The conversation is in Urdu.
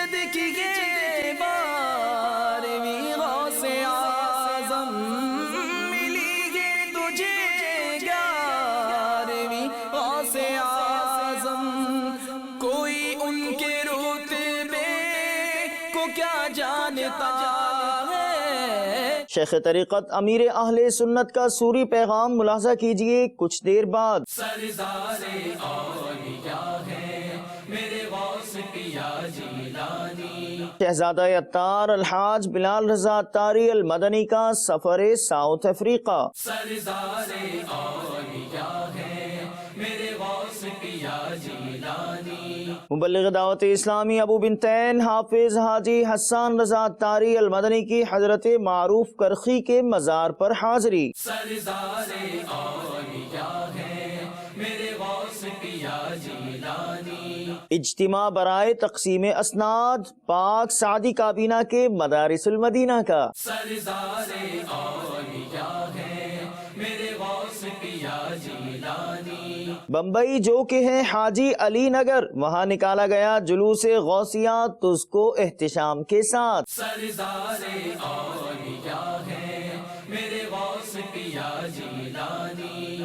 مجد کی یہ بارہویں غوث اعظم ملی ہے تجھے گیارہویں غوث اعظم، کوئی ان کے رتبے کو کیا جانتا ہے۔ شیخ طریقت امیر اہل سنت کا سوری پیغام ملاحظہ کیجئے کچھ دیر بعد۔ سردار اولیاء ہے میرے غوث پیا جیلانی، شہزادہ عطار الحاج بلال رضا عطاری المدنی کا سفر ساؤتھ افریقہ۔ سردار اولیاء ہے میرے غوث پیا جیلانی، مبلغ دعوت اسلامی ابو بنتین حافظ حاجی حسان رضا عطاری المدنی کی حضرت معروف کرخی کے مزار پر حاضری۔ سردار اولیاء ہے میرے غوث پیا جیلانی، اجتماع برائے تقسیم اسناد پاک سعدی کابینہ کے مدارس المدینہ کا۔ سردار اولیاء ہے میرے غوث پیا جیلانی، بمبئی جو کہ ہے حاجی علی نگر، وہاں نکالا گیا جلوس غوثیہ تجھ کو احتشام کے ساتھ۔ سردار اولیاء ہے میرے غوث پیا جیلانی،